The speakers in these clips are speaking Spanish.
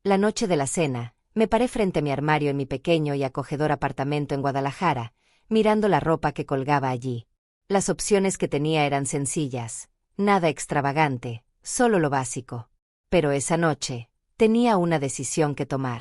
La noche de la cena, me paré frente a mi armario en mi pequeño y acogedor apartamento en Guadalajara, mirando la ropa que colgaba allí. Las opciones que tenía eran sencillas, nada extravagante, solo lo básico. Pero esa noche, tenía una decisión que tomar.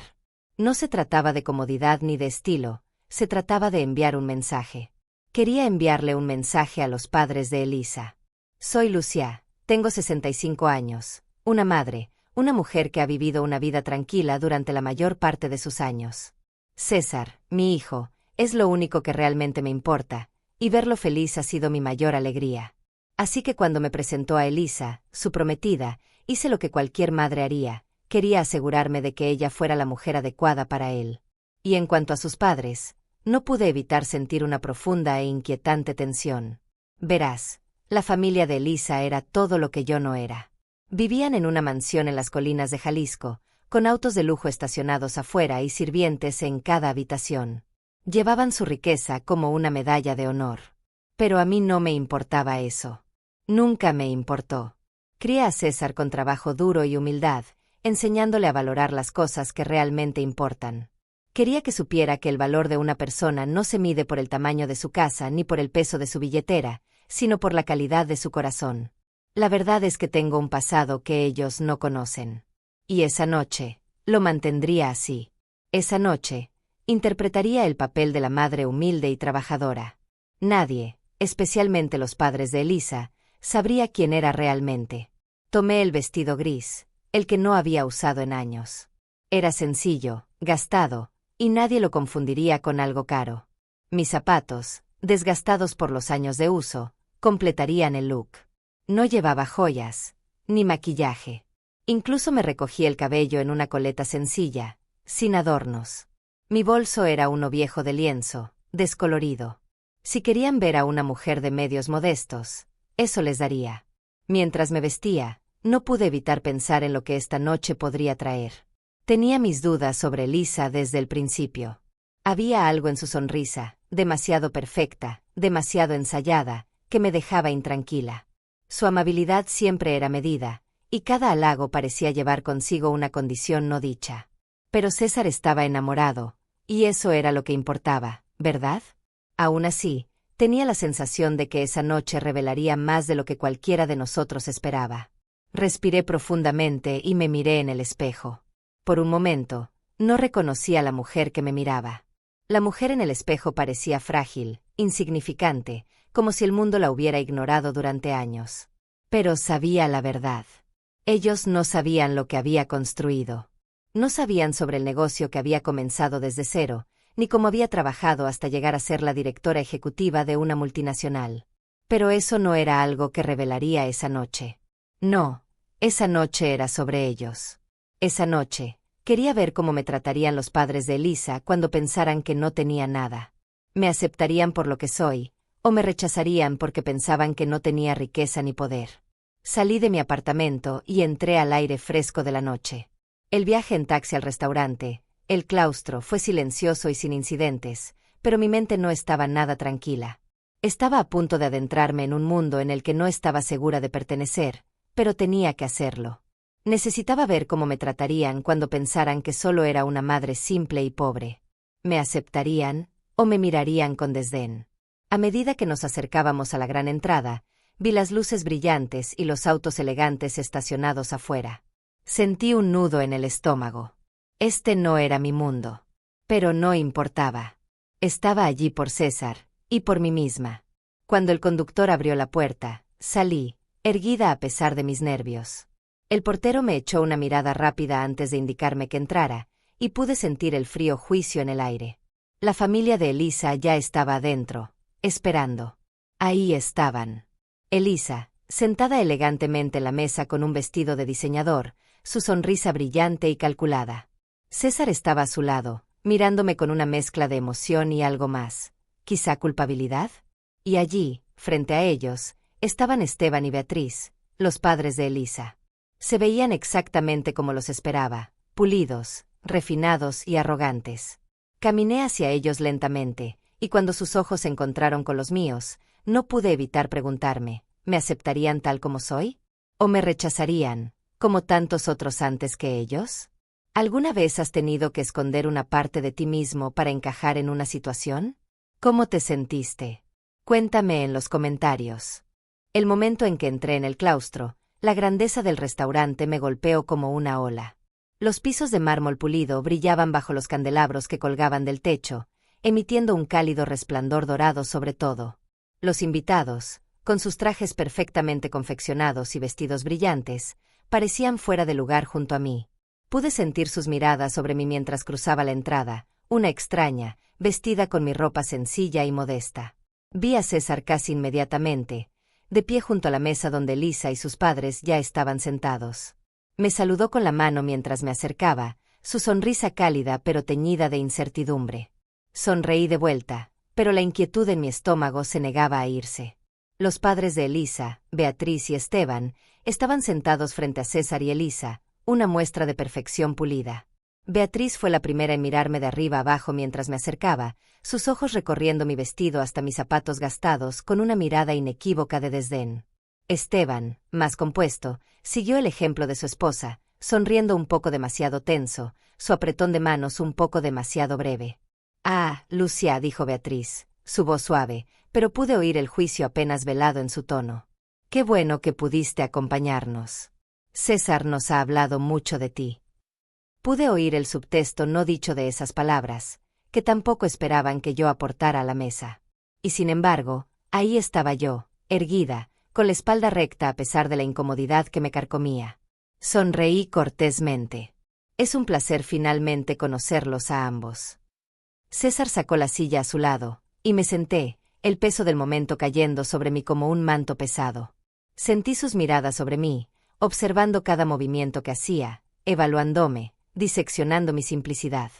No se trataba de comodidad ni de estilo, se trataba de enviar un mensaje. Quería enviarle un mensaje a los padres de Elisa. Soy Lucia, tengo 65 años, una madre, una mujer que ha vivido una vida tranquila durante la mayor parte de sus años. César, mi hijo, es lo único que realmente me importa, y verlo feliz ha sido mi mayor alegría. Así que cuando me presentó a Elisa, su prometida, hice lo que cualquier madre haría, quería asegurarme de que ella fuera la mujer adecuada para él. Y en cuanto a sus padres, no pude evitar sentir una profunda e inquietante tensión. Verás, la familia de Elisa era todo lo que yo no era. Vivían en una mansión en las colinas de Jalisco, con autos de lujo estacionados afuera y sirvientes en cada habitación. Llevaban su riqueza como una medalla de honor. Pero a mí no me importaba eso. Nunca me importó. Crié a César con trabajo duro y humildad, enseñándole a valorar las cosas que realmente importan. Quería que supiera que el valor de una persona no se mide por el tamaño de su casa ni por el peso de su billetera, sino por la calidad de su corazón. La verdad es que tengo un pasado que ellos no conocen. Y esa noche, lo mantendría así. Esa noche, interpretaría el papel de la madre humilde y trabajadora. Nadie, especialmente los padres de Elisa, sabría quién era realmente. Tomé el vestido gris, el que no había usado en años. Era sencillo, gastado, y nadie lo confundiría con algo caro. Mis zapatos, desgastados por los años de uso, completarían el look. No llevaba joyas, ni maquillaje. Incluso me recogí el cabello en una coleta sencilla, sin adornos. Mi bolso era uno viejo de lienzo, descolorido. Si querían ver a una mujer de medios modestos, eso les daría. Mientras me vestía, no pude evitar pensar en lo que esta noche podría traer. Tenía mis dudas sobre Elisa desde el principio. Había algo en su sonrisa, demasiado perfecta, demasiado ensayada, que me dejaba intranquila. Su amabilidad siempre era medida, y cada halago parecía llevar consigo una condición no dicha. Pero César estaba enamorado, y eso era lo que importaba, ¿verdad? Aún así, tenía la sensación de que esa noche revelaría más de lo que cualquiera de nosotros esperaba. Respiré profundamente y me miré en el espejo. Por un momento, no reconocí a la mujer que me miraba. La mujer en el espejo parecía frágil, insignificante, como si el mundo la hubiera ignorado durante años. Pero sabía la verdad. Ellos no sabían lo que había construido. No sabían sobre el negocio que había comenzado desde cero, ni cómo había trabajado hasta llegar a ser la directora ejecutiva de una multinacional. Pero eso no era algo que revelaría esa noche. No, esa noche era sobre ellos. Esa noche, quería ver cómo me tratarían los padres de Elisa cuando pensaran que no tenía nada. ¿Me aceptarían por lo que soy, o me rechazarían porque pensaban que no tenía riqueza ni poder? Salí de mi apartamento y entré al aire fresco de la noche. El viaje en taxi al restaurante, el claustro, fue silencioso y sin incidentes, pero mi mente no estaba nada tranquila. Estaba a punto de adentrarme en un mundo en el que no estaba segura de pertenecer, pero tenía que hacerlo. Necesitaba ver cómo me tratarían cuando pensaran que solo era una madre simple y pobre. ¿Me aceptarían, o me mirarían con desdén? A medida que nos acercábamos a la gran entrada, vi las luces brillantes y los autos elegantes estacionados afuera. Sentí un nudo en el estómago. Este no era mi mundo. Pero no importaba. Estaba allí por César, y por mí misma. Cuando el conductor abrió la puerta, salí, erguida a pesar de mis nervios. El portero me echó una mirada rápida antes de indicarme que entrara, y pude sentir el frío juicio en el aire. La familia de Elisa ya estaba adentro, esperando. Ahí estaban. Elisa, sentada elegantemente en la mesa con un vestido de diseñador, su sonrisa brillante y calculada. César estaba a su lado, mirándome con una mezcla de emoción y algo más, quizá culpabilidad. Y allí, frente a ellos, estaban Esteban y Beatriz, los padres de Elisa. Se veían exactamente como los esperaba, pulidos, refinados y arrogantes. Caminé hacia ellos lentamente, y cuando sus ojos se encontraron con los míos, no pude evitar preguntarme, ¿me aceptarían tal como soy? ¿O me rechazarían, como tantos otros antes que ellos? ¿Alguna vez has tenido que esconder una parte de ti mismo para encajar en una situación? ¿Cómo te sentiste? Cuéntame en los comentarios. El momento en que entré en el claustro, la grandeza del restaurante me golpeó como una ola. Los pisos de mármol pulido brillaban bajo los candelabros que colgaban del techo, emitiendo un cálido resplandor dorado sobre todo. Los invitados, con sus trajes perfectamente confeccionados y vestidos brillantes, parecían fuera de lugar junto a mí. Pude sentir sus miradas sobre mí mientras cruzaba la entrada, una extraña, vestida con mi ropa sencilla y modesta. Vi a César casi inmediatamente, de pie junto a la mesa donde Elisa y sus padres ya estaban sentados. Me saludó con la mano mientras me acercaba, su sonrisa cálida pero teñida de incertidumbre. Sonreí de vuelta, pero la inquietud en mi estómago se negaba a irse. Los padres de Elisa, Beatriz y Esteban, estaban sentados frente a César y Elisa, una muestra de perfección pulida. Beatriz fue la primera en mirarme de arriba abajo mientras me acercaba, sus ojos recorriendo mi vestido hasta mis zapatos gastados con una mirada inequívoca de desdén. Esteban, más compuesto, siguió el ejemplo de su esposa, sonriendo un poco demasiado tenso, su apretón de manos un poco demasiado breve. «Ah, Lucia», dijo Beatriz, su voz suave, pero pude oír el juicio apenas velado en su tono. «Qué bueno que pudiste acompañarnos. César nos ha hablado mucho de ti». Pude oír el subtexto no dicho de esas palabras, que tampoco esperaban que yo aportara a la mesa. Y sin embargo, ahí estaba yo, erguida, con la espalda recta a pesar de la incomodidad que me carcomía. Sonreí cortésmente. «Es un placer finalmente conocerlos a ambos». César sacó la silla a su lado, y me senté, el peso del momento cayendo sobre mí como un manto pesado. Sentí sus miradas sobre mí, observando cada movimiento que hacía, evaluándome, diseccionando mi simplicidad.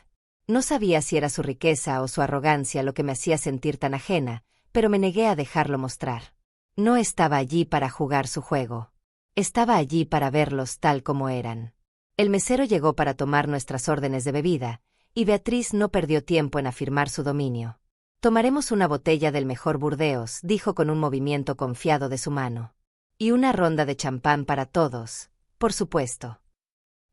No sabía si era su riqueza o su arrogancia lo que me hacía sentir tan ajena, pero me negué a dejarlo mostrar. No estaba allí para jugar su juego. Estaba allí para verlos tal como eran. El mesero llegó para tomar nuestras órdenes de bebida, y Beatriz no perdió tiempo en afirmar su dominio. «Tomaremos una botella del mejor Burdeos», dijo con un movimiento confiado de su mano. «Y una ronda de champán para todos, por supuesto».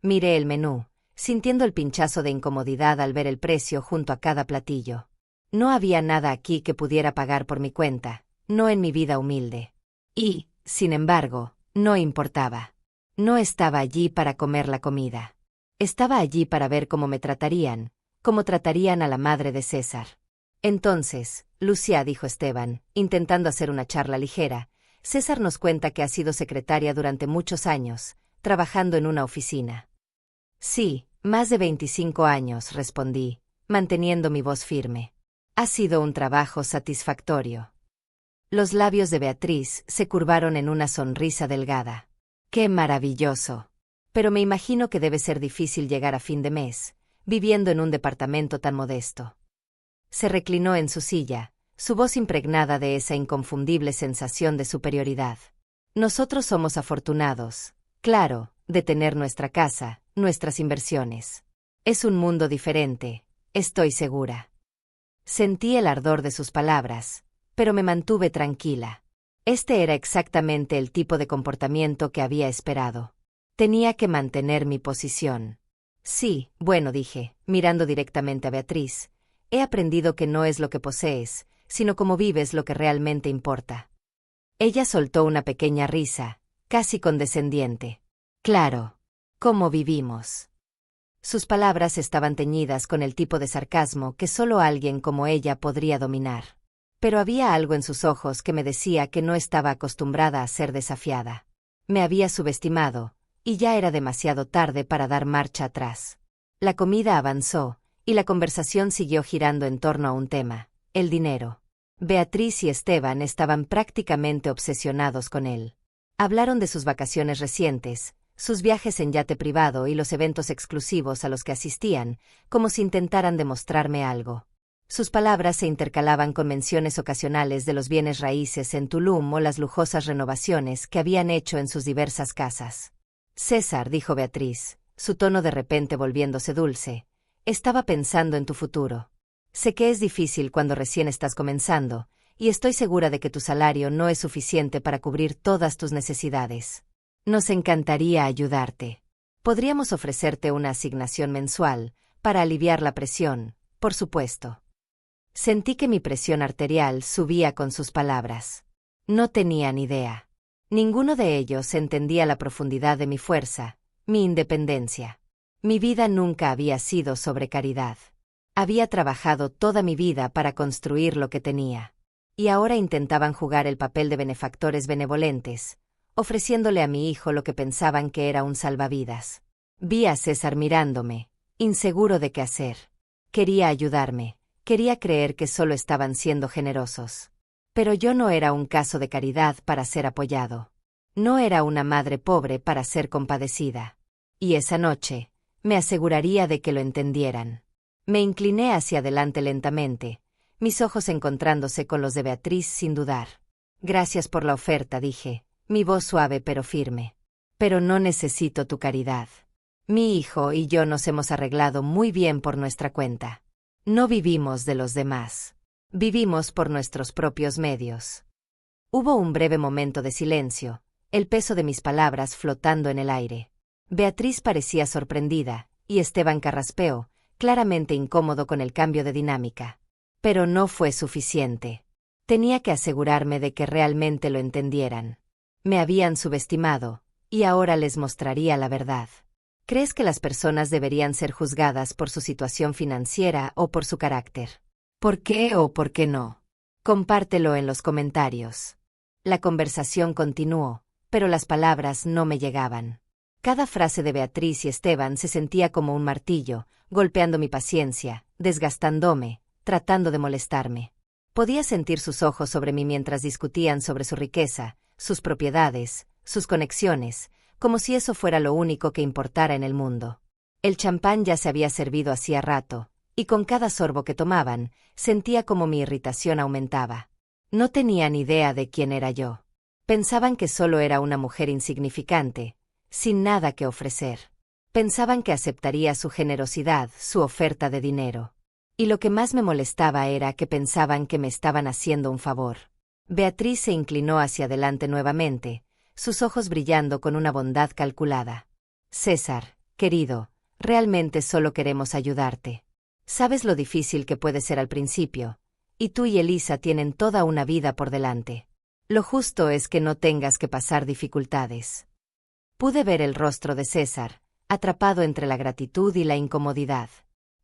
Miré el menú, sintiendo el pinchazo de incomodidad al ver el precio junto a cada platillo. No había nada aquí que pudiera pagar por mi cuenta, no en mi vida humilde. Y, sin embargo, no importaba. No estaba allí para comer la comida. Estaba allí para ver cómo me tratarían, cómo tratarían a la madre de César. «Entonces, Lucia», dijo Esteban, intentando hacer una charla ligera, «César nos cuenta que ha sido secretaria durante muchos años, trabajando en una oficina». «Sí, más de 25 años», respondí, manteniendo mi voz firme. «Ha sido un trabajo satisfactorio». Los labios de Beatriz se curvaron en una sonrisa delgada. «¡Qué maravilloso! Pero me imagino que debe ser difícil llegar a fin de mes, viviendo en un departamento tan modesto». Se reclinó en su silla, su voz impregnada de esa inconfundible sensación de superioridad. «Nosotros somos afortunados, claro, de tener nuestra casa, nuestras inversiones. Es un mundo diferente, estoy segura». Sentí el ardor de sus palabras, pero me mantuve tranquila. Este era exactamente el tipo de comportamiento que había esperado. Tenía que mantener mi posición. «Sí, bueno», dije, mirando directamente a Beatriz, «he aprendido que no es lo que posees, sino cómo vives lo que realmente importa». Ella soltó una pequeña risa, casi condescendiente. «Claro. ¿Cómo vivimos?». Sus palabras estaban teñidas con el tipo de sarcasmo que solo alguien como ella podría dominar. Pero había algo en sus ojos que me decía que no estaba acostumbrada a ser desafiada. Me había subestimado, y ya era demasiado tarde para dar marcha atrás. La comida avanzó, y la conversación siguió girando en torno a un tema: el dinero. Beatriz y Esteban estaban prácticamente obsesionados con él. Hablaron de sus vacaciones recientes, sus viajes en yate privado y los eventos exclusivos a los que asistían, como si intentaran demostrarme algo. Sus palabras se intercalaban con menciones ocasionales de los bienes raíces en Tulum o las lujosas renovaciones que habían hecho en sus diversas casas. «César», dijo Beatriz, su tono de repente volviéndose dulce, «estaba pensando en tu futuro. Sé que es difícil cuando recién estás comenzando, y estoy segura de que tu salario no es suficiente para cubrir todas tus necesidades. Nos encantaría ayudarte. Podríamos ofrecerte una asignación mensual, para aliviar la presión, por supuesto. Sentí que mi presión arterial subía con sus palabras. No tenían idea. Ninguno de ellos entendía la profundidad de mi fuerza, mi independencia. Mi vida nunca había sido sobre caridad. Había trabajado toda mi vida para construir lo que tenía. Y ahora intentaban jugar el papel de benefactores benevolentes, ofreciéndole a mi hijo lo que pensaban que era un salvavidas. Vi a César mirándome, inseguro de qué hacer. Quería ayudarme, quería creer que solo estaban siendo generosos. Pero yo no era un caso de caridad para ser apoyado. No era una madre pobre para ser compadecida. Y esa noche, me aseguraría de que lo entendieran. Me incliné hacia adelante lentamente, mis ojos encontrándose con los de Beatriz sin dudar. Gracias por la oferta, dije, mi voz suave pero firme. Pero no necesito tu caridad. Mi hijo y yo nos hemos arreglado muy bien por nuestra cuenta. No vivimos de los demás. Vivimos por nuestros propios medios. Hubo un breve momento de silencio, el peso de mis palabras flotando en el aire. Beatriz parecía sorprendida, y Esteban carraspeó, claramente incómodo con el cambio de dinámica. Pero no fue suficiente. Tenía que asegurarme de que realmente lo entendieran. Me habían subestimado, y ahora les mostraría la verdad. ¿Crees que las personas deberían ser juzgadas por su situación financiera o por su carácter? ¿Por qué o por qué no? Compártelo en los comentarios. La conversación continuó, pero las palabras no me llegaban. Cada frase de Beatriz y Esteban se sentía como un martillo, golpeando mi paciencia, desgastándome, tratando de molestarme. Podía sentir sus ojos sobre mí mientras discutían sobre su riqueza, sus propiedades, sus conexiones, como si eso fuera lo único que importara en el mundo. El champán ya se había servido hacía rato, y con cada sorbo que tomaban, sentía como mi irritación aumentaba. No tenían idea de quién era yo. Pensaban que solo era una mujer insignificante, sin nada que ofrecer. Pensaban que aceptaría su generosidad, su oferta de dinero. Y lo que más me molestaba era que pensaban que me estaban haciendo un favor. Beatriz se inclinó hacia adelante nuevamente, sus ojos brillando con una bondad calculada. César, querido, realmente solo queremos ayudarte. Sabes lo difícil que puede ser al principio, y tú y Elisa tienen toda una vida por delante. Lo justo es que no tengas que pasar dificultades. Pude ver el rostro de César, atrapado entre la gratitud y la incomodidad.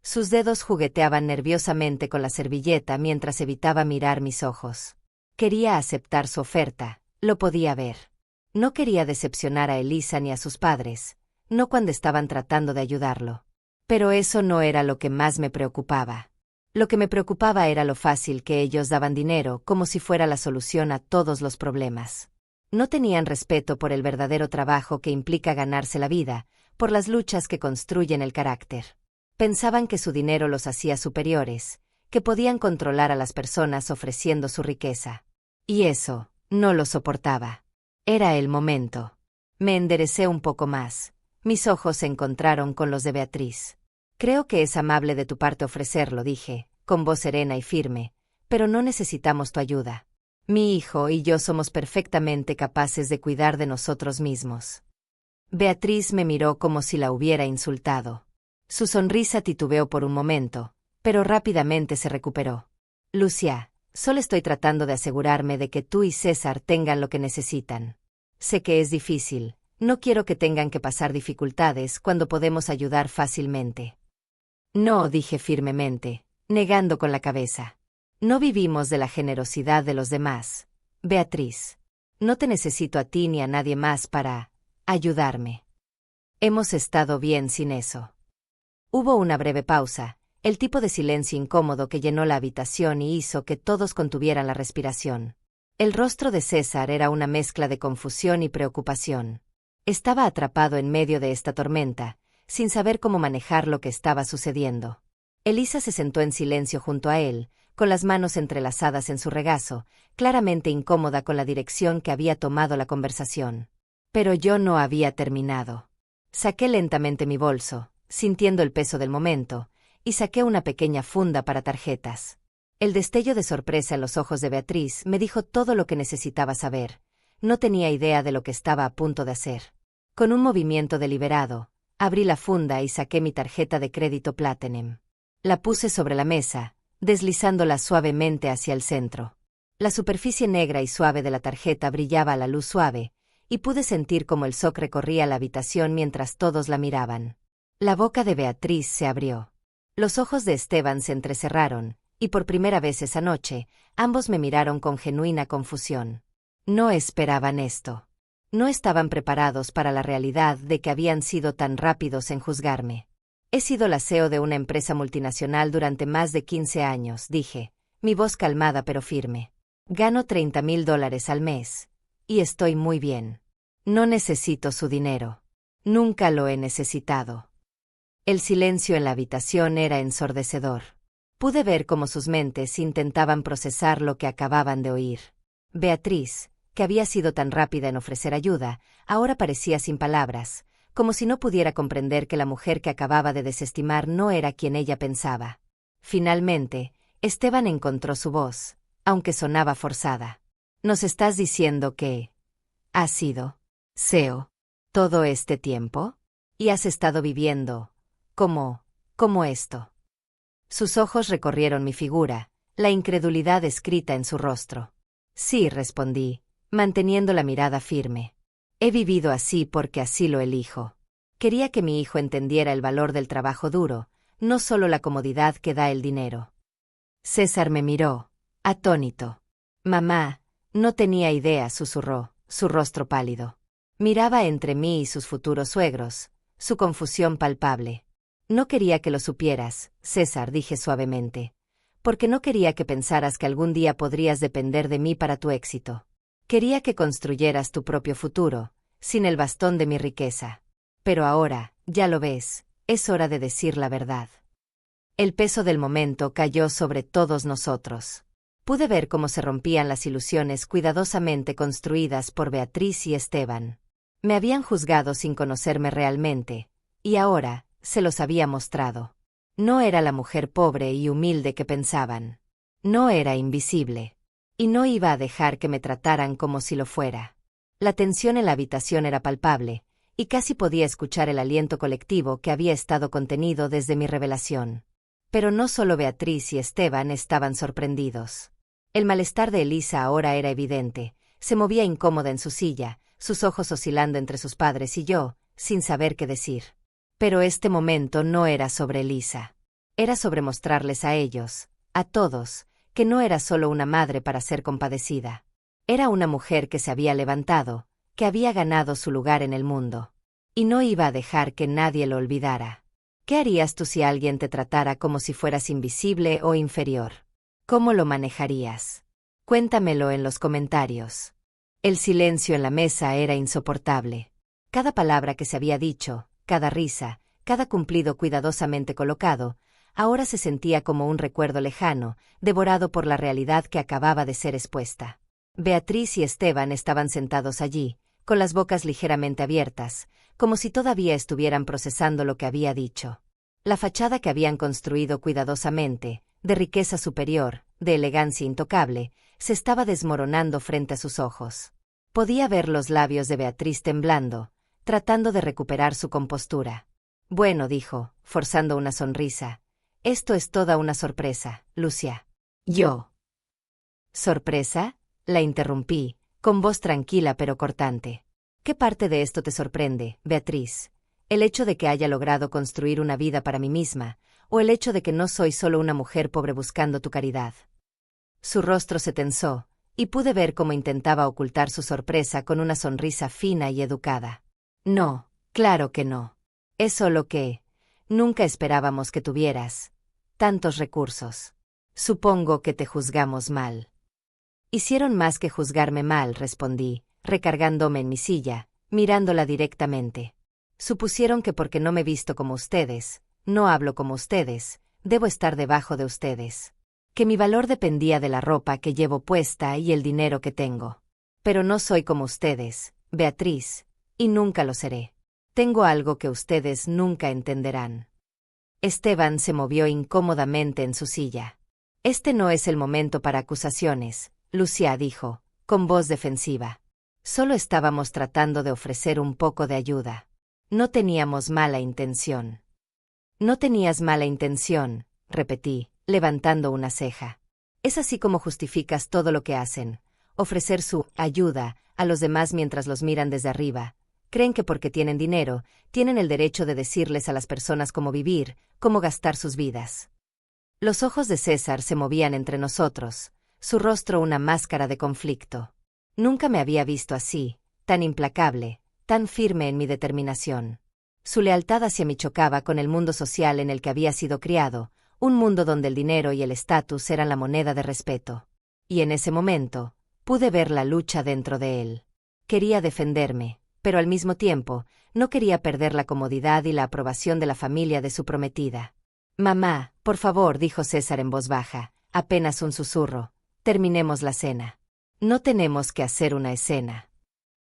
Sus dedos jugueteaban nerviosamente con la servilleta mientras evitaba mirar mis ojos. Quería aceptar su oferta, lo podía ver. No quería decepcionar a Elisa ni a sus padres, no cuando estaban tratando de ayudarlo. Pero eso no era lo que más me preocupaba. Lo que me preocupaba era lo fácil que ellos daban dinero como si fuera la solución a todos los problemas. No tenían respeto por el verdadero trabajo que implica ganarse la vida, por las luchas que construyen el carácter. Pensaban que su dinero los hacía superiores, que podían controlar a las personas ofreciendo su riqueza. Y eso, no lo soportaba. Era el momento. Me enderecé un poco más. Mis ojos se encontraron con los de Beatriz. Creo que es amable de tu parte ofrecerlo, dije, con voz serena y firme, pero no necesitamos tu ayuda. Mi hijo y yo somos perfectamente capaces de cuidar de nosotros mismos. Beatriz me miró como si la hubiera insultado. Su sonrisa titubeó por un momento, pero rápidamente se recuperó. Lucia, solo estoy tratando de asegurarme de que tú y César tengan lo que necesitan. Sé que es difícil, no quiero que tengan que pasar dificultades cuando podemos ayudar fácilmente. No, dije firmemente, negando con la cabeza. No vivimos de la generosidad de los demás. Beatriz, no te necesito a ti ni a nadie más para ayudarme. Hemos estado bien sin eso. Hubo una breve pausa, el tipo de silencio incómodo que llenó la habitación y hizo que todos contuvieran la respiración. El rostro de César era una mezcla de confusión y preocupación. Estaba atrapado en medio de esta tormenta, sin saber cómo manejar lo que estaba sucediendo. Elisa se sentó en silencio junto a él, con las manos entrelazadas en su regazo, claramente incómoda con la dirección que había tomado la conversación. Pero yo no había terminado. Saqué lentamente mi bolso, sintiendo el peso del momento, y saqué una pequeña funda para tarjetas. El destello de sorpresa en los ojos de Beatriz me dijo todo lo que necesitaba saber. No tenía idea de lo que estaba a punto de hacer. Con un movimiento deliberado, Abrí la funda y saqué mi tarjeta de crédito Platinum. La puse sobre la mesa, deslizándola suavemente hacia el centro. La superficie negra y suave de la tarjeta brillaba a la luz suave, y pude sentir cómo el shock recorría la habitación mientras todos la miraban. La boca de Beatriz se abrió. Los ojos de Esteban se entrecerraron, y por primera vez esa noche, ambos me miraron con genuina confusión. No esperaban esto. No estaban preparados para la realidad de que habían sido tan rápidos en juzgarme. He sido la CEO de una empresa multinacional durante más de 15 años, dije, mi voz calmada pero firme. Gano $30,000 al mes. Y estoy muy bien. No necesito su dinero. Nunca lo he necesitado. El silencio en la habitación era ensordecedor. Pude ver cómo sus mentes intentaban procesar lo que acababan de oír. Beatriz, que había sido tan rápida en ofrecer ayuda, ahora parecía sin palabras, como si no pudiera comprender que la mujer que acababa de desestimar no era quien ella pensaba. Finalmente, Esteban encontró su voz, aunque sonaba forzada. ¿Nos estás diciendo que has sido CEO todo este tiempo? ¿Y has estado viviendo como esto? Sus ojos recorrieron mi figura, la incredulidad escrita en su rostro. Sí, respondí, manteniendo la mirada firme. He vivido así porque así lo elijo. Quería que mi hijo entendiera el valor del trabajo duro, no solo la comodidad que da el dinero. César me miró, atónito. Mamá, no tenía idea, susurró, su rostro pálido. Miraba entre mí y sus futuros suegros, su confusión palpable. No quería que lo supieras, César, dije suavemente, porque no quería que pensaras que algún día podrías depender de mí para tu éxito. Quería que construyeras tu propio futuro, sin el bastón de mi riqueza. Pero ahora, ya lo ves, es hora de decir la verdad. El peso del momento cayó sobre todos nosotros. Pude ver cómo se rompían las ilusiones cuidadosamente construidas por Beatriz y Esteban. Me habían juzgado sin conocerme realmente, y ahora, se los había mostrado. No era la mujer pobre y humilde que pensaban. No era invisible. Y no iba a dejar que me trataran como si lo fuera. La tensión en la habitación era palpable, y casi podía escuchar el aliento colectivo que había estado contenido desde mi revelación. Pero no solo Beatriz y Esteban estaban sorprendidos. El malestar de Elisa ahora era evidente, se movía incómoda en su silla, sus ojos oscilando entre sus padres y yo, sin saber qué decir. Pero este momento no era sobre Elisa. Era sobre mostrarles a ellos, a todos, que no era solo una madre para ser compadecida. Era una mujer que se había levantado, que había ganado su lugar en el mundo. Y no iba a dejar que nadie lo olvidara. ¿Qué harías tú si alguien te tratara como si fueras invisible o inferior? ¿Cómo lo manejarías? Cuéntamelo en los comentarios. El silencio en la mesa era insoportable. Cada palabra que se había dicho, cada risa, cada cumplido cuidadosamente colocado, ahora se sentía como un recuerdo lejano, devorado por la realidad que acababa de ser expuesta. Beatriz y Esteban estaban sentados allí, con las bocas ligeramente abiertas, como si todavía estuvieran procesando lo que había dicho. La fachada que habían construido cuidadosamente, de riqueza superior, de elegancia intocable, se estaba desmoronando frente a sus ojos. Podía ver los labios de Beatriz temblando, tratando de recuperar su compostura. Bueno, dijo, forzando una sonrisa. Esto es toda una sorpresa, Lucia. Yo. ¿Sorpresa? La interrumpí, con voz tranquila pero cortante. ¿Qué parte de esto te sorprende, Beatriz? ¿El hecho de que haya logrado construir una vida para mí misma, o el hecho de que no soy solo una mujer pobre buscando tu caridad? Su rostro se tensó, y pude ver cómo intentaba ocultar su sorpresa con una sonrisa fina y educada. No, claro que no. Es solo que nunca esperábamos que tuvieras tantos recursos. Supongo que te juzgamos mal. Hicieron más que juzgarme mal, respondí, recargándome en mi silla, mirándola directamente. Supusieron que porque no me visto como ustedes, no hablo como ustedes, debo estar debajo de ustedes. Que mi valor dependía de la ropa que llevo puesta y el dinero que tengo. Pero no soy como ustedes, Beatriz, y nunca lo seré. Tengo algo que ustedes nunca entenderán. Esteban se movió incómodamente en su silla. Este no es el momento para acusaciones, Lucia dijo, con voz defensiva. Solo estábamos tratando de ofrecer un poco de ayuda. No teníamos mala intención. No tenías mala intención, repetí, levantando una ceja. Es así como justificas todo lo que hacen. Ofrecer su ayuda a los demás mientras los miran desde arriba. Creen que porque tienen dinero, tienen el derecho de decirles a las personas cómo vivir, cómo gastar sus vidas. Los ojos de César se movían entre nosotros, su rostro una máscara de conflicto. Nunca me había visto así, tan implacable, tan firme en mi determinación. Su lealtad hacia mí chocaba con el mundo social en el que había sido criado, un mundo donde el dinero y el estatus eran la moneda de respeto. Y en ese momento, pude ver la lucha dentro de él. Quería defenderme, pero al mismo tiempo, no quería perder la comodidad y la aprobación de la familia de su prometida. «Mamá, por favor», dijo César en voz baja, apenas un susurro, «terminemos la cena. No tenemos que hacer una escena».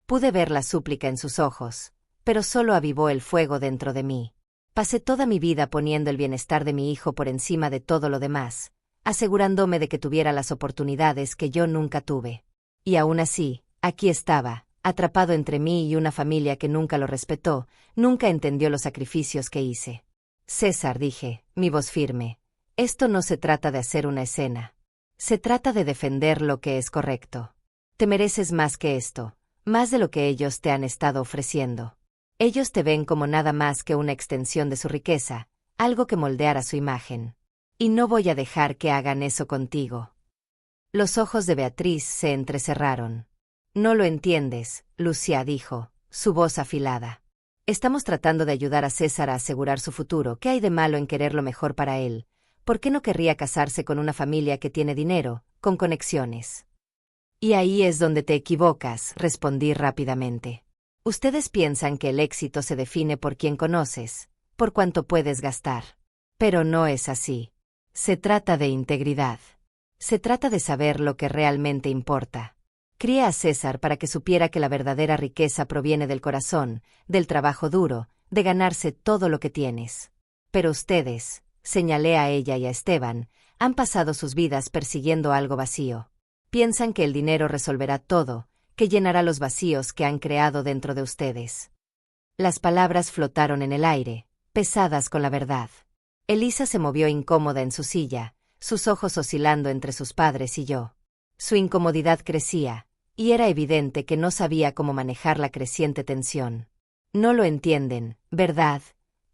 Pude ver la súplica en sus ojos, pero solo avivó el fuego dentro de mí. Pasé toda mi vida poniendo el bienestar de mi hijo por encima de todo lo demás, asegurándome de que tuviera las oportunidades que yo nunca tuve. Y aún así, aquí estaba, atrapado entre mí y una familia que nunca lo respetó, nunca entendió los sacrificios que hice. «César», dije, mi voz firme, «esto no se trata de hacer una escena. Se trata de defender lo que es correcto. Te mereces más que esto, más de lo que ellos te han estado ofreciendo. Ellos te ven como nada más que una extensión de su riqueza, algo que moldeara su imagen. Y no voy a dejar que hagan eso contigo». Los ojos de Beatriz se entrecerraron. «No lo entiendes», Lucia dijo, su voz afilada. «Estamos tratando de ayudar a César a asegurar su futuro. ¿Qué hay de malo en querer lo mejor para él? ¿Por qué no querría casarse con una familia que tiene dinero, con conexiones?» «Y ahí es donde te equivocas», respondí rápidamente. «Ustedes piensan que el éxito se define por quién conoces, por cuánto puedes gastar. Pero no es así. Se trata de integridad. Se trata de saber lo que realmente importa». Crié a César para que supiera que la verdadera riqueza proviene del corazón, del trabajo duro, de ganarse todo lo que tienes. Pero ustedes, señalé a ella y a Esteban, han pasado sus vidas persiguiendo algo vacío. Piensan que el dinero resolverá todo, que llenará los vacíos que han creado dentro de ustedes. Las palabras flotaron en el aire, pesadas con la verdad. Elisa se movió incómoda en su silla, sus ojos oscilando entre sus padres y yo. Su incomodidad crecía, y era evidente que no sabía cómo manejar la creciente tensión. «No lo entienden, ¿verdad?»,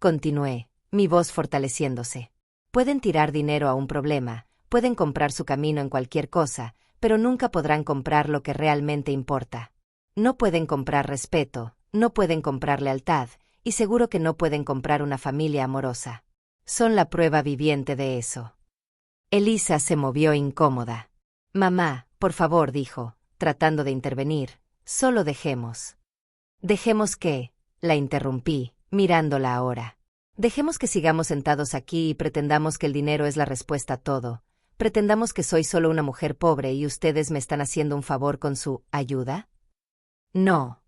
continué, mi voz fortaleciéndose. «Pueden tirar dinero a un problema, pueden comprar su camino en cualquier cosa, pero nunca podrán comprar lo que realmente importa. No pueden comprar respeto, no pueden comprar lealtad, y seguro que no pueden comprar una familia amorosa. Son la prueba viviente de eso». Elisa se movió incómoda. «Mamá, por favor», dijo, tratando de intervenir, «solo dejemos». «¿Dejemos qué?», la interrumpí, mirándola ahora. «Dejemos que sigamos sentados aquí y pretendamos que el dinero es la respuesta a todo. ¿Pretendamos que soy solo una mujer pobre y ustedes me están haciendo un favor con su ayuda? No.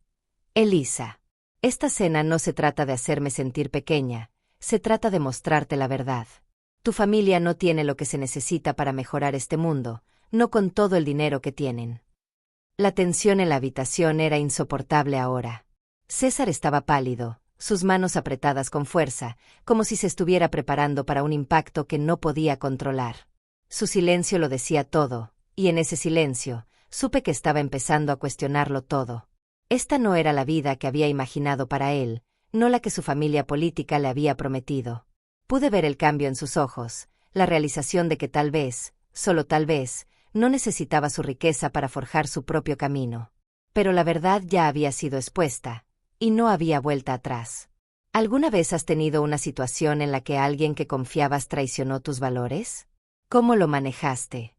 Elisa. Esta cena no se trata de hacerme sentir pequeña, se trata de mostrarte la verdad. Tu familia no tiene lo que se necesita para mejorar este mundo, no con todo el dinero que tienen». La tensión en la habitación era insoportable ahora. César estaba pálido, sus manos apretadas con fuerza, como si se estuviera preparando para un impacto que no podía controlar. Su silencio lo decía todo, y en ese silencio, supe que estaba empezando a cuestionarlo todo. Esta no era la vida que había imaginado para él, no la que su familia política le había prometido. Pude ver el cambio en sus ojos, la realización de que tal vez, solo tal vez, no necesitaba su riqueza para forjar su propio camino. Pero la verdad ya había sido expuesta, y no había vuelta atrás. ¿Alguna vez has tenido una situación en la que alguien que confiabas traicionó tus valores? ¿Cómo lo manejaste?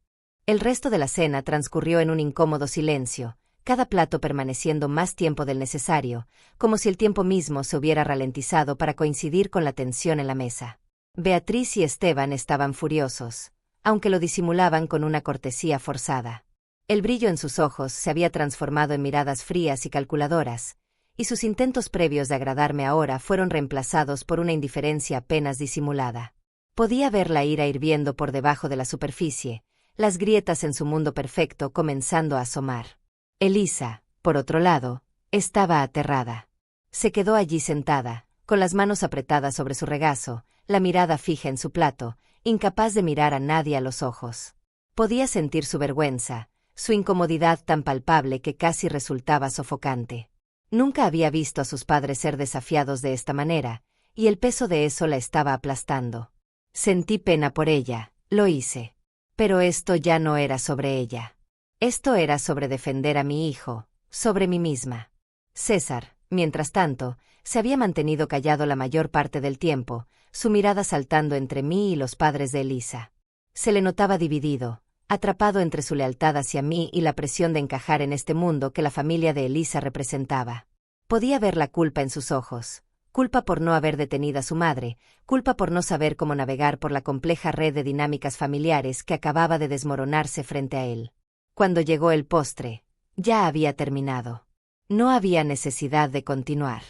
El resto de la cena transcurrió en un incómodo silencio, cada plato permaneciendo más tiempo del necesario, como si el tiempo mismo se hubiera ralentizado para coincidir con la tensión en la mesa. Beatriz y Esteban estaban furiosos, aunque lo disimulaban con una cortesía forzada. El brillo en sus ojos se había transformado en miradas frías y calculadoras, y sus intentos previos de agradarme ahora fueron reemplazados por una indiferencia apenas disimulada. Podía ver la ira hirviendo por debajo de la superficie, las grietas en su mundo perfecto comenzando a asomar. Elisa, por otro lado, estaba aterrada. Se quedó allí sentada, con las manos apretadas sobre su regazo, la mirada fija en su plato, incapaz de mirar a nadie a los ojos. Podía sentir su vergüenza, su incomodidad tan palpable que casi resultaba sofocante. Nunca había visto a sus padres ser desafiados de esta manera, y el peso de eso la estaba aplastando. Sentí pena por ella, lo hice. Pero esto ya no era sobre ella. Esto era sobre defender a mi hijo, sobre mí misma. César, mientras tanto, se había mantenido callado la mayor parte del tiempo, su mirada saltando entre mí y los padres de Elisa. Se le notaba dividido, atrapado entre su lealtad hacia mí y la presión de encajar en este mundo que la familia de Elisa representaba. Podía ver la culpa en sus ojos, culpa por no haber detenido a su madre, culpa por no saber cómo navegar por la compleja red de dinámicas familiares que acababa de desmoronarse frente a él. Cuando llegó el postre, ya había terminado. No había necesidad de continuar.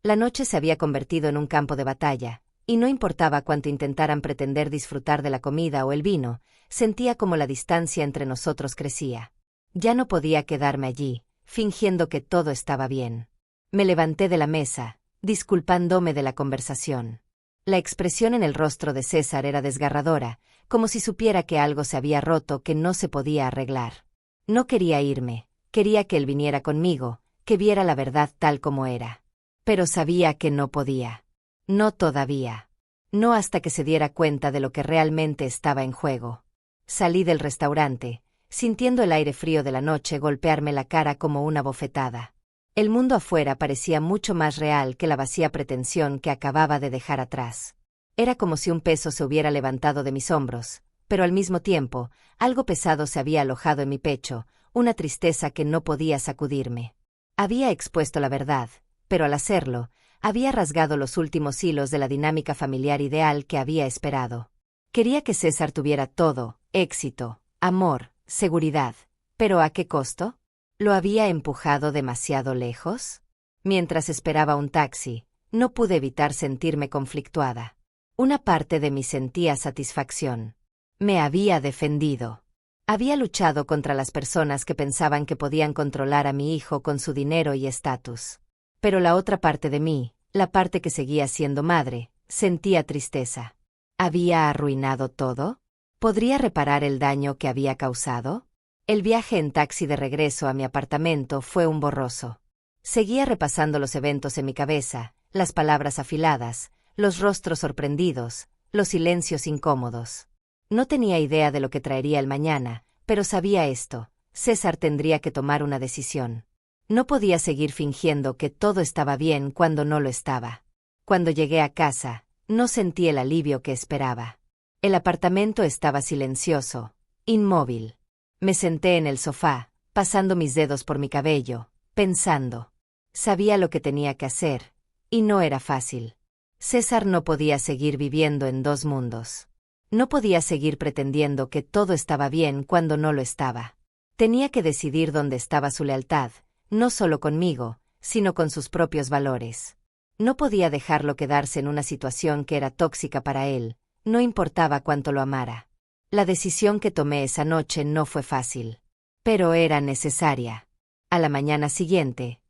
La noche se había convertido en un campo de batalla, y no importaba cuánto intentaran pretender disfrutar de la comida o el vino, sentía como la distancia entre nosotros crecía. Ya no podía quedarme allí, fingiendo que todo estaba bien. Me levanté de la mesa, disculpándome de la conversación. La expresión en el rostro de César era desgarradora, como si supiera que algo se había roto que no se podía arreglar. No quería irme, quería que él viniera conmigo, que viera la verdad tal como era. Pero sabía que no podía. No todavía. No hasta que se diera cuenta de lo que realmente estaba en juego. Salí del restaurante, sintiendo el aire frío de la noche golpearme la cara como una bofetada. El mundo afuera parecía mucho más real que la vacía pretensión que acababa de dejar atrás. Era como si un peso se hubiera levantado de mis hombros, pero al mismo tiempo, algo pesado se había alojado en mi pecho, una tristeza que no podía sacudirme. Había expuesto la verdad, pero al hacerlo, había rasgado los últimos hilos de la dinámica familiar ideal que había esperado. Quería que César tuviera todo, éxito, amor, seguridad. ¿Pero a qué costo? ¿Lo había empujado demasiado lejos? Mientras esperaba un taxi, no pude evitar sentirme conflictuada. Una parte de mí sentía satisfacción. Me había defendido. Había luchado contra las personas que pensaban que podían controlar a mi hijo con su dinero y estatus. Pero la otra parte de mí, la parte que seguía siendo madre, sentía tristeza. ¿Había arruinado todo? ¿Podría reparar el daño que había causado? El viaje en taxi de regreso a mi apartamento fue un borroso. Seguía repasando los eventos en mi cabeza, las palabras afiladas, los rostros sorprendidos, los silencios incómodos. No tenía idea de lo que traería el mañana, pero sabía esto: César tendría que tomar una decisión. No podía seguir fingiendo que todo estaba bien cuando no lo estaba. Cuando llegué a casa, no sentí el alivio que esperaba. El apartamento estaba silencioso, inmóvil. Me senté en el sofá, pasando mis dedos por mi cabello, pensando. Sabía lo que tenía que hacer, y no era fácil. César no podía seguir viviendo en dos mundos. No podía seguir pretendiendo que todo estaba bien cuando no lo estaba. Tenía que decidir dónde estaba su lealtad, no solo conmigo, sino con sus propios valores. No podía dejarlo quedarse en una situación que era tóxica para él, no importaba cuánto lo amara. La decisión que tomé esa noche no fue fácil, pero era necesaria. A la mañana siguiente,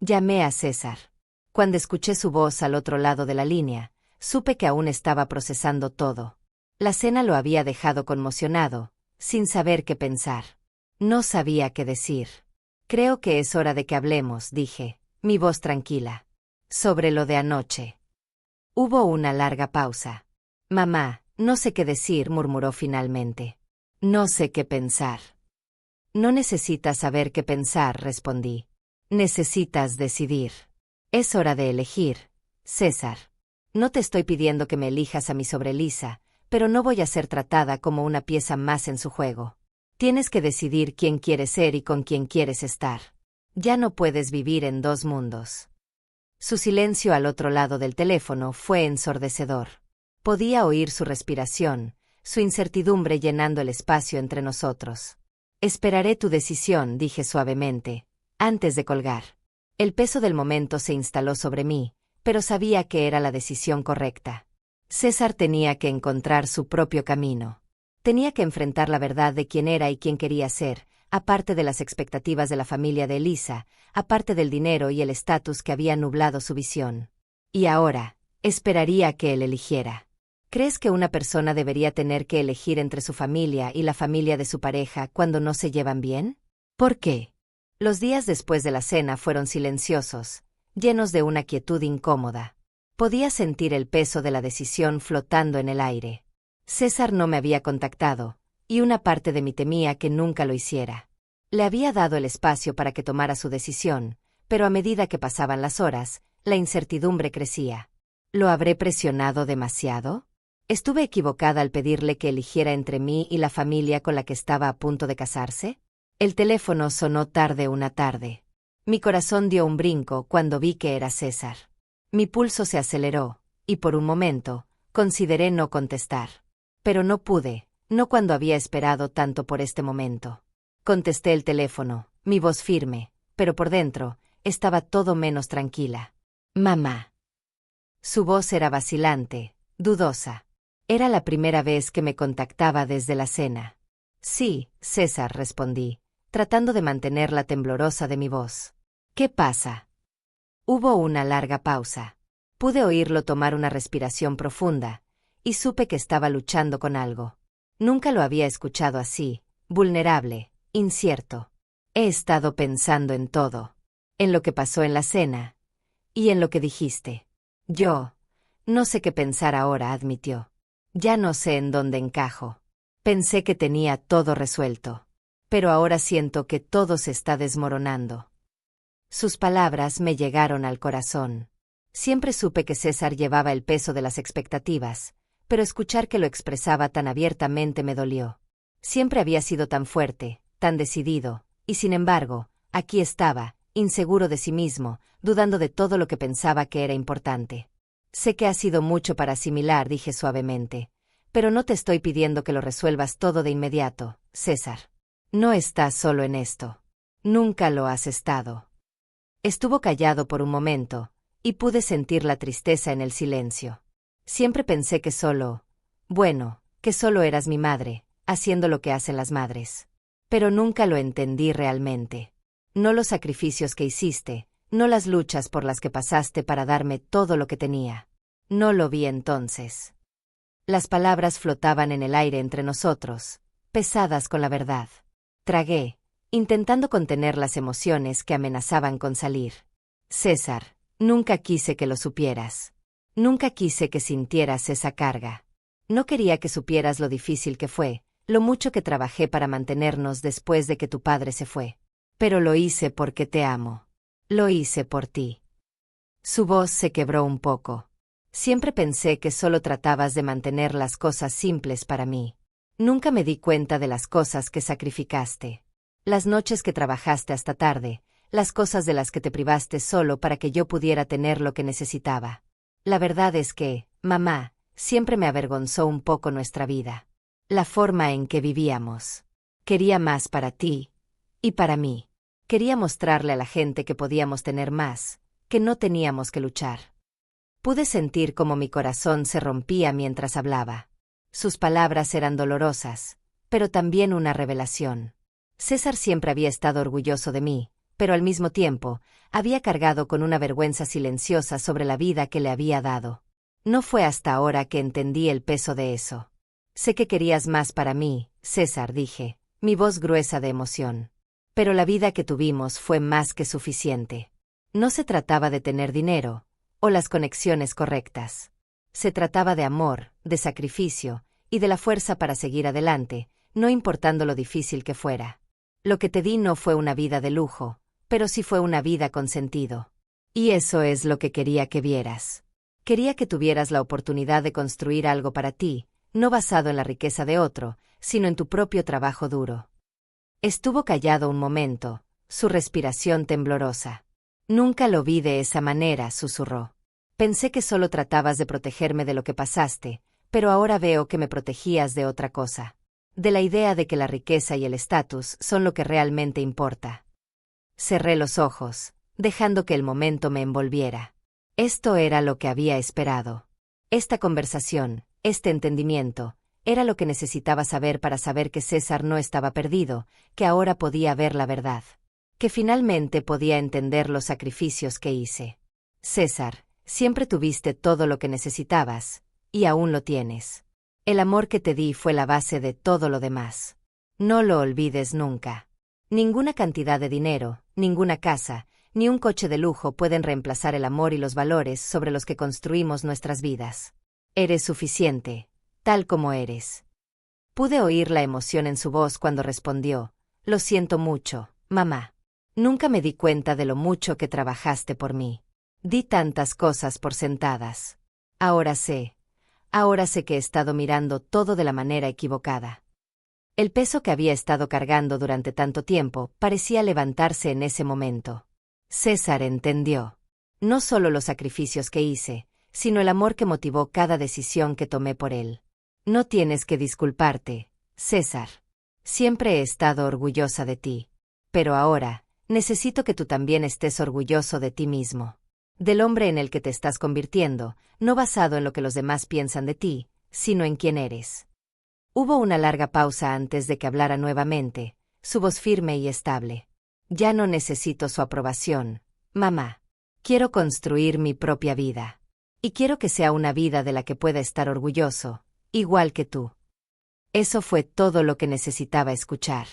llamé a César. Cuando escuché su voz al otro lado de la línea, supe que aún estaba procesando todo. La cena lo había dejado conmocionado, sin saber qué pensar. No sabía qué decir. Creo que es hora de que hablemos, dije, mi voz tranquila. Sobre lo de anoche. Hubo una larga pausa. Mamá, no sé qué decir, murmuró finalmente. No sé qué pensar. No necesitas saber qué pensar, respondí. Necesitas decidir. Es hora de elegir, César. No te estoy pidiendo que me elijas a mí sobre Elisa, pero no voy a ser tratada como una pieza más en su juego. Tienes que decidir quién quieres ser y con quién quieres estar. Ya no puedes vivir en dos mundos. Su silencio al otro lado del teléfono fue ensordecedor. Podía oír su respiración, su incertidumbre llenando el espacio entre nosotros. Esperaré tu decisión, dije suavemente, antes de colgar. El peso del momento se instaló sobre mí, pero sabía que era la decisión correcta. César tenía que encontrar su propio camino. Tenía que enfrentar la verdad de quién era y quién quería ser, aparte de las expectativas de la familia de Elisa, aparte del dinero y el estatus que había nublado su visión. Y ahora, esperaría que él eligiera. ¿Crees que una persona debería tener que elegir entre su familia y la familia de su pareja cuando no se llevan bien? ¿Por qué? Los días después de la cena fueron silenciosos, llenos de una quietud incómoda. Podía sentir el peso de la decisión flotando en el aire. César no me había contactado, y una parte de mí temía que nunca lo hiciera. Le había dado el espacio para que tomara su decisión, pero a medida que pasaban las horas, la incertidumbre crecía. ¿Lo habré presionado demasiado? ¿Estuve equivocada al pedirle que eligiera entre mí y la familia con la que estaba a punto de casarse? El teléfono sonó tarde una tarde. Mi corazón dio un brinco cuando vi que era César. Mi pulso se aceleró, y por un momento, consideré no contestar. Pero no pude, no cuando había esperado tanto por este momento. Contesté el teléfono, mi voz firme, pero por dentro, estaba todo menos tranquila. Mamá. Su voz era vacilante, dudosa. Era la primera vez que me contactaba desde la cena. Sí, César, respondí, tratando de mantener la temblorosa de mi voz. ¿Qué pasa? Hubo una larga pausa. Pude oírlo tomar una respiración profunda, y supe que estaba luchando con algo. Nunca lo había escuchado así, vulnerable, incierto. He estado pensando en todo. En lo que pasó en la cena. Y en lo que dijiste. Yo no sé qué pensar ahora, admitió. Ya no sé en dónde encajo. Pensé que tenía todo resuelto. Pero ahora siento que todo se está desmoronando. Sus palabras me llegaron al corazón. Siempre supe que César llevaba el peso de las expectativas, pero escuchar que lo expresaba tan abiertamente me dolió. Siempre había sido tan fuerte, tan decidido, y sin embargo, aquí estaba, inseguro de sí mismo, dudando de todo lo que pensaba que era importante. Sé que ha sido mucho para asimilar, dije suavemente, pero no te estoy pidiendo que lo resuelvas todo de inmediato, César. No estás solo en esto. Nunca lo has estado. Estuvo callado por un momento, y pude sentir la tristeza en el silencio. Siempre pensé que que solo eras mi madre, haciendo lo que hacen las madres. Pero nunca lo entendí realmente. No los sacrificios que hiciste, no las luchas por las que pasaste para darme todo lo que tenía. No lo vi entonces. Las palabras flotaban en el aire entre nosotros, pesadas con la verdad. Tragué, intentando contener las emociones que amenazaban con salir. César, nunca quise que lo supieras. Nunca quise que sintieras esa carga. No quería que supieras lo difícil que fue, lo mucho que trabajé para mantenernos después de que tu padre se fue. Pero lo hice porque te amo. Lo hice por ti. Su voz se quebró un poco. Siempre pensé que solo tratabas de mantener las cosas simples para mí. Nunca me di cuenta de las cosas que sacrificaste. Las noches que trabajaste hasta tarde, las cosas de las que te privaste solo para que yo pudiera tener lo que necesitaba. La verdad es que, mamá, siempre me avergonzó un poco nuestra vida. La forma en que vivíamos. Quería más para ti y para mí. Quería mostrarle a la gente que podíamos tener más, que no teníamos que luchar. Pude sentir cómo mi corazón se rompía mientras hablaba. Sus palabras eran dolorosas, pero también una revelación. César siempre había estado orgulloso de mí, pero al mismo tiempo, había cargado con una vergüenza silenciosa sobre la vida que le había dado. No fue hasta ahora que entendí el peso de eso. Sé que querías más para mí, César, dije, mi voz gruesa de emoción. Pero la vida que tuvimos fue más que suficiente. No se trataba de tener dinero, o las conexiones correctas. Se trataba de amor, de sacrificio, y de la fuerza para seguir adelante, no importando lo difícil que fuera. Lo que te di no fue una vida de lujo, pero sí fue una vida con sentido. Y eso es lo que quería que vieras. Quería que tuvieras la oportunidad de construir algo para ti, no basado en la riqueza de otro, sino en tu propio trabajo duro. Estuvo callado un momento, su respiración temblorosa. Nunca lo vi de esa manera, susurró. Pensé que solo tratabas de protegerme de lo que pasaste, pero ahora veo que me protegías de otra cosa. De la idea de que la riqueza y el estatus son lo que realmente importa. Cerré los ojos, dejando que el momento me envolviera. Esto era lo que había esperado. Esta conversación, este entendimiento, Era lo que necesitaba saber para saber que César no estaba perdido, que ahora podía ver la verdad. Que finalmente podía entender los sacrificios que hice. César, siempre tuviste todo lo que necesitabas, y aún lo tienes. El amor que te di fue la base de todo lo demás. No lo olvides nunca. Ninguna cantidad de dinero, ninguna casa, ni un coche de lujo pueden reemplazar el amor y los valores sobre los que construimos nuestras vidas. Eres suficiente, tal como eres. Pude oír la emoción en su voz cuando respondió, lo siento mucho, mamá. Nunca me di cuenta de lo mucho que trabajaste por mí. Di tantas cosas por sentadas. Ahora sé que he estado mirando todo de la manera equivocada. El peso que había estado cargando durante tanto tiempo parecía levantarse en ese momento. César entendió. No solo los sacrificios que hice, sino el amor que motivó cada decisión que tomé por él. No tienes que disculparte, César. Siempre he estado orgullosa de ti. Pero ahora, necesito que tú también estés orgulloso de ti mismo. Del hombre en el que te estás convirtiendo, no basado en lo que los demás piensan de ti, sino en quién eres. Hubo una larga pausa antes de que hablara nuevamente, su voz firme y estable. Ya no necesito su aprobación, mamá. Quiero construir mi propia vida. Y quiero que sea una vida de la que pueda estar orgulloso, igual que tú. Eso fue todo lo que necesitaba escuchar.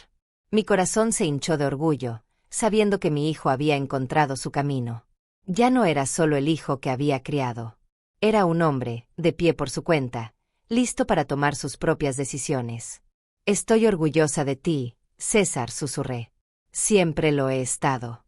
Mi corazón se hinchó de orgullo, sabiendo que mi hijo había encontrado su camino. Ya no era solo el hijo que había criado. Era un hombre, de pie por su cuenta, listo para tomar sus propias decisiones. Estoy orgullosa de ti, César, susurré. Siempre lo he estado.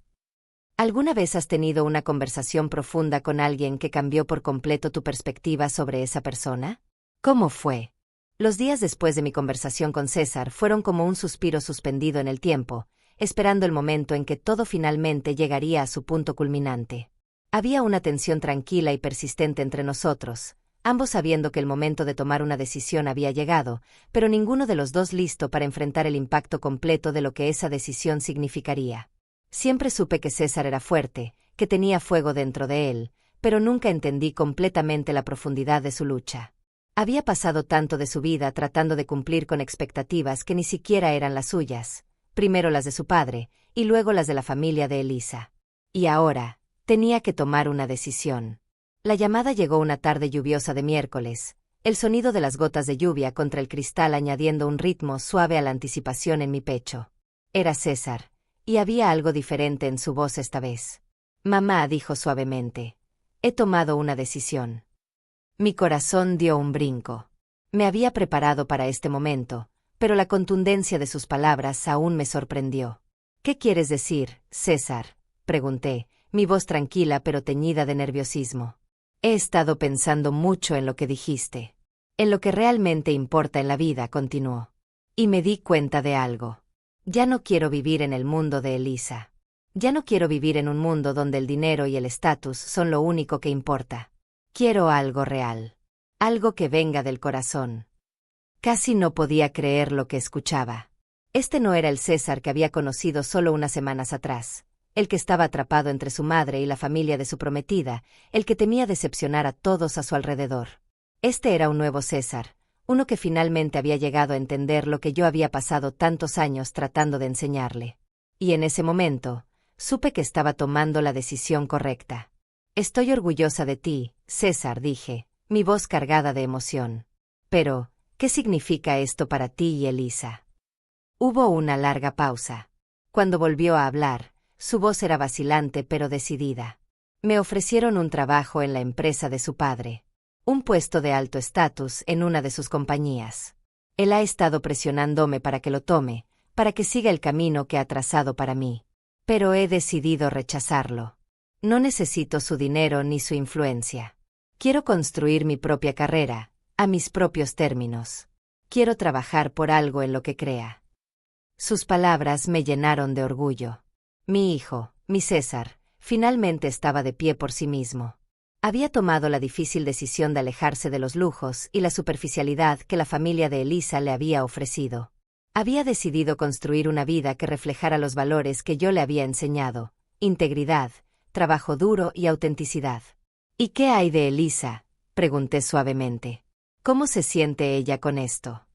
¿Alguna vez has tenido una conversación profunda con alguien que cambió por completo tu perspectiva sobre esa persona? ¿Cómo fue? Los días después de mi conversación con César fueron como un suspiro suspendido en el tiempo, esperando el momento en que todo finalmente llegaría a su punto culminante. Había una tensión tranquila y persistente entre nosotros, ambos sabiendo que el momento de tomar una decisión había llegado, pero ninguno de los dos listo para enfrentar el impacto completo de lo que esa decisión significaría. Siempre supe que César era fuerte, que tenía fuego dentro de él, pero nunca entendí completamente la profundidad de su lucha. Había pasado tanto de su vida tratando de cumplir con expectativas que ni siquiera eran las suyas, primero las de su padre, y luego las de la familia de Elisa. Y ahora, tenía que tomar una decisión. La llamada llegó una tarde lluviosa de miércoles, el sonido de las gotas de lluvia contra el cristal añadiendo un ritmo suave a la anticipación en mi pecho. Era César, y había algo diferente en su voz esta vez. Mamá, dijo suavemente, he tomado una decisión. Mi corazón dio un brinco. Me había preparado para este momento, pero la contundencia de sus palabras aún me sorprendió. ¿Qué quieres decir, César?, pregunté, mi voz tranquila pero teñida de nerviosismo. He estado pensando mucho en lo que dijiste. En lo que realmente importa en la vida, continuó. Y me di cuenta de algo. Ya no quiero vivir en el mundo de Elisa. Ya no quiero vivir en un mundo donde el dinero y el estatus son lo único que importa. Quiero algo real. Algo que venga del corazón. Casi no podía creer lo que escuchaba. Este no era el César que había conocido solo unas semanas atrás, el que estaba atrapado entre su madre y la familia de su prometida, el que temía decepcionar a todos a su alrededor. Este era un nuevo César, uno que finalmente había llegado a entender lo que yo había pasado tantos años tratando de enseñarle. Y en ese momento, supe que estaba tomando la decisión correcta. Estoy orgullosa de ti, César, dije, mi voz cargada de emoción. Pero, ¿qué significa esto para ti y Elisa? Hubo una larga pausa. Cuando volvió a hablar, su voz era vacilante pero decidida. Me ofrecieron un trabajo en la empresa de su padre. Un puesto de alto estatus en una de sus compañías. Él ha estado presionándome para que lo tome, para que siga el camino que ha trazado para mí. Pero he decidido rechazarlo. No necesito su dinero ni su influencia. Quiero construir mi propia carrera, a mis propios términos. Quiero trabajar por algo en lo que crea. Sus palabras me llenaron de orgullo. Mi hijo, mi César, finalmente estaba de pie por sí mismo. Había tomado la difícil decisión de alejarse de los lujos y la superficialidad que la familia de Elisa le había ofrecido. Había decidido construir una vida que reflejara los valores que yo le había enseñado: integridad, trabajo duro y autenticidad. ¿Y qué hay de Elisa?, pregunté suavemente. ¿Cómo se siente ella con esto?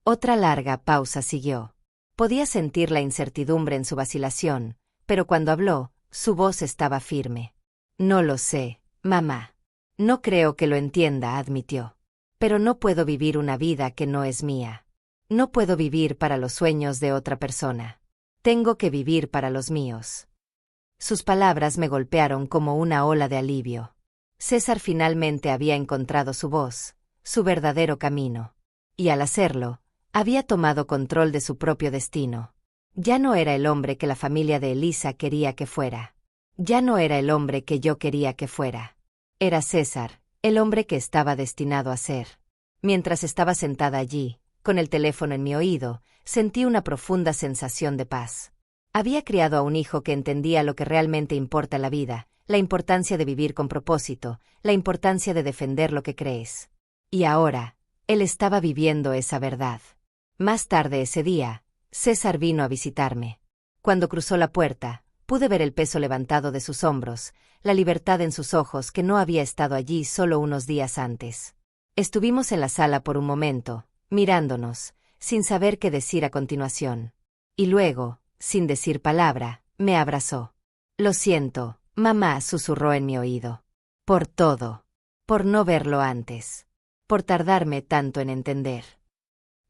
Otra larga pausa siguió. Podía sentir la incertidumbre en su vacilación, pero cuando habló, su voz estaba firme. No lo sé, mamá. No creo que lo entienda, admitió. Pero no puedo vivir una vida que no es mía. No puedo vivir para los sueños de otra persona. Tengo que vivir para los míos. Sus palabras me golpearon como una ola de alivio. César finalmente había encontrado su voz, su verdadero camino. Y al hacerlo, había tomado control de su propio destino. Ya no era el hombre que la familia de Elisa quería que fuera. Ya no era el hombre que yo quería que fuera. Era César, el hombre que estaba destinado a ser. Mientras estaba sentada allí, con el teléfono en mi oído, sentí una profunda sensación de paz. Había criado a un hijo que entendía lo que realmente importa en la vida, la importancia de vivir con propósito, la importancia de defender lo que crees. Y ahora, él estaba viviendo esa verdad. Más tarde ese día, César vino a visitarme. Cuando cruzó la puerta, pude ver el peso levantado de sus hombros, la libertad en sus ojos que no había estado allí solo unos días antes. Estuvimos en la sala por un momento, mirándonos, sin saber qué decir a continuación. Y luego, sin decir palabra, me abrazó. Lo siento, mamá, susurró en mi oído. Por todo. Por no verlo antes. Por tardarme tanto en entender.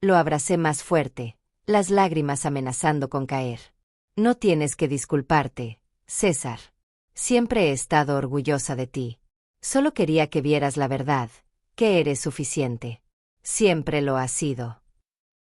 Lo abracé más fuerte, las lágrimas amenazando con caer. No tienes que disculparte, César. Siempre he estado orgullosa de ti. Solo quería que vieras la verdad, que eres suficiente. Siempre lo has sido.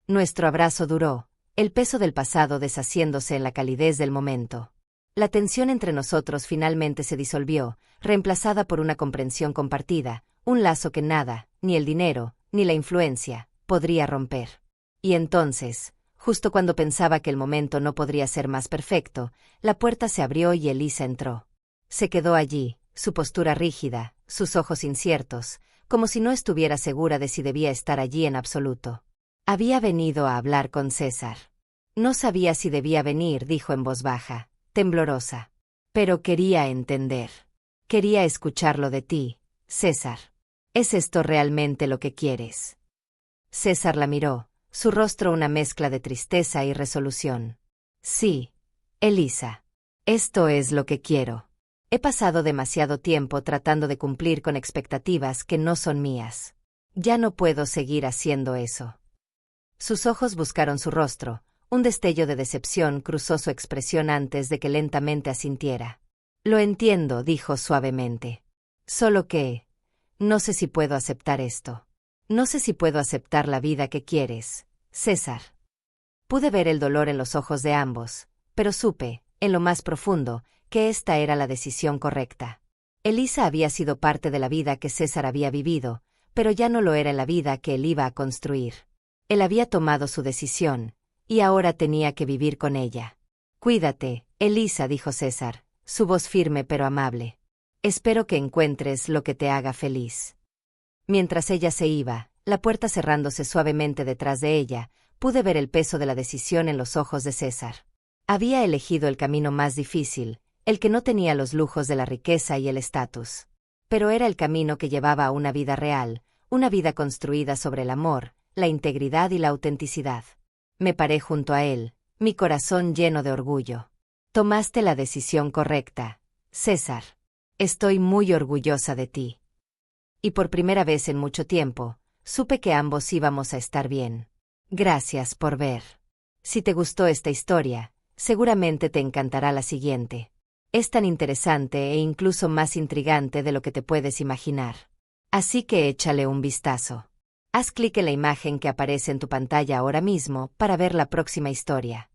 Nuestro abrazo duró, el peso del pasado deshaciéndose en la calidez del momento. La tensión entre nosotros finalmente se disolvió, reemplazada por una comprensión compartida, un lazo que nada, ni el dinero, ni la influencia, podría romper. Y entonces, justo cuando pensaba que el momento no podría ser más perfecto, la puerta se abrió y Elisa entró. Se quedó allí, su postura rígida, sus ojos inciertos, como si no estuviera segura de si debía estar allí en absoluto. Había venido a hablar con César. No sabía si debía venir, dijo en voz baja, temblorosa. Pero quería entender. Quería escucharlo de ti, César. ¿Es esto realmente lo que quieres? César la miró, su rostro una mezcla de tristeza y resolución. Sí, Elisa. Esto es lo que quiero. He pasado demasiado tiempo tratando de cumplir con expectativas que no son mías. Ya no puedo seguir haciendo eso. Sus ojos buscaron su rostro, un destello de decepción cruzó su expresión antes de que lentamente asintiera. Lo entiendo, dijo suavemente. Solo que... no sé si puedo aceptar esto. No sé si puedo aceptar la vida que quieres, César. Pude ver el dolor en los ojos de ambos, pero supe, en lo más profundo, que esta era la decisión correcta. Elisa había sido parte de la vida que César había vivido, pero ya no lo era en la vida que él iba a construir. Él había tomado su decisión, y ahora tenía que vivir con ella. Cuídate, Elisa, dijo César, su voz firme pero amable. Espero que encuentres lo que te haga feliz. Mientras ella se iba, la puerta cerrándose suavemente detrás de ella, pude ver el peso de la decisión en los ojos de César. Había elegido el camino más difícil, el que no tenía los lujos de la riqueza y el estatus. Pero era el camino que llevaba a una vida real, una vida construida sobre el amor, la integridad y la autenticidad. Me paré junto a él, mi corazón lleno de orgullo. Tomaste la decisión correcta, César. Estoy muy orgullosa de ti. Y por primera vez en mucho tiempo, supe que ambos íbamos a estar bien. Gracias por ver. Si te gustó esta historia, seguramente te encantará la siguiente. Es tan interesante e incluso más intrigante de lo que te puedes imaginar. Así que échale un vistazo. Haz clic en la imagen que aparece en tu pantalla ahora mismo para ver la próxima historia.